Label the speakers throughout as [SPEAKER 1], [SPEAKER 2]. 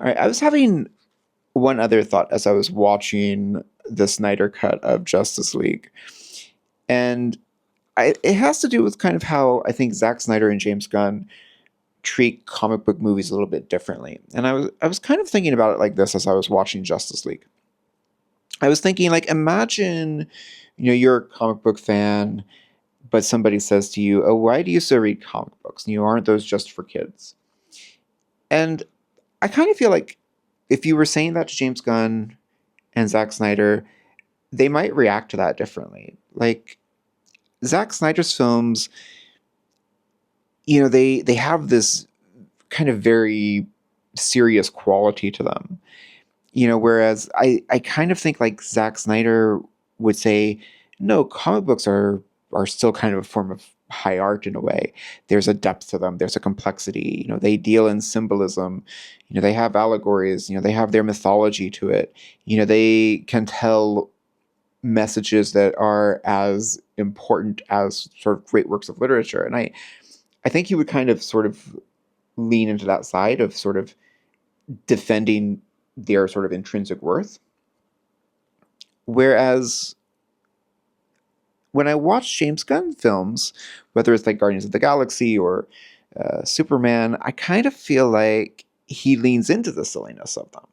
[SPEAKER 1] All right, I was having one other thought as I was watching the Snyder cut of Justice League, and it has to do with kind of how I think Zack Snyder and James Gunn treat comic book movies a little bit differently. And I was kind of thinking about it like this as I was watching Justice League. I was thinking, like, imagine, you're a comic book fan, but somebody says to you, "Oh, why do you still read comic books? Aren't those just for kids?" And I kind of feel like if you were saying that to James Gunn and Zack Snyder, they might react to that differently. Like, Zack Snyder's films, they have this kind of very serious quality to them. Whereas I kind of think like Zack Snyder would say, no, comic books are still kind of a form of high art in a way. There's a depth to them. There's a complexity. They deal in symbolism. They have allegories. They have their mythology to it. They can tell messages that are as important as sort of great works of literature. And I think he would kind of sort of lean into that side of sort of defending their sort of intrinsic worth. Whereas when I watch James Gunn films, whether it's like Guardians of the Galaxy or Superman, I kind of feel like he leans into the silliness of them.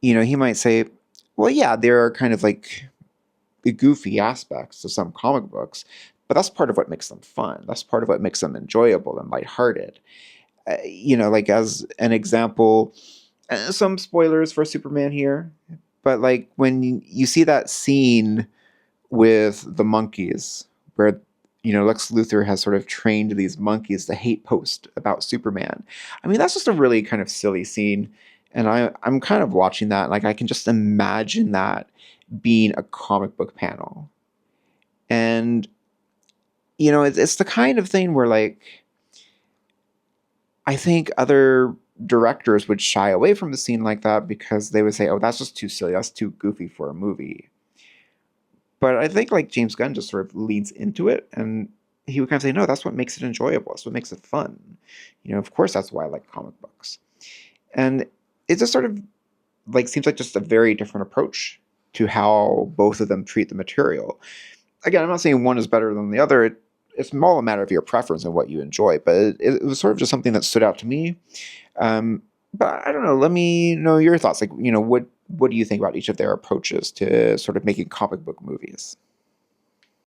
[SPEAKER 1] He might say, well, yeah, there are kind of like the goofy aspects to some comic books, but that's part of what makes them fun. That's part of what makes them enjoyable and lighthearted. Like as an example, some spoilers for Superman here, but like when you see that scene with the monkeys where Lex Luthor has sort of trained these monkeys to hate post about Superman. I mean, that's just a really kind of silly scene, and I'm kind of watching that, like I can just imagine that being a comic book panel. And it's the kind of thing where, like, I think other directors would shy away from a scene like that because they would say, "Oh, that's just too silly. That's too goofy for a movie." But I think like James Gunn just sort of leads into it, and he would kind of say, "No, that's what makes it enjoyable. That's what makes it fun." Of course, that's why I like comic books. And it just sort of like seems like just a very different approach to how both of them treat the material. Again, I'm not saying one is better than the other. It's all a matter of your preference and what you enjoy. But it was sort of just something that stood out to me. But I don't know. Let me know your thoughts. Like, what do you think about each of their approaches to sort of making comic book movies?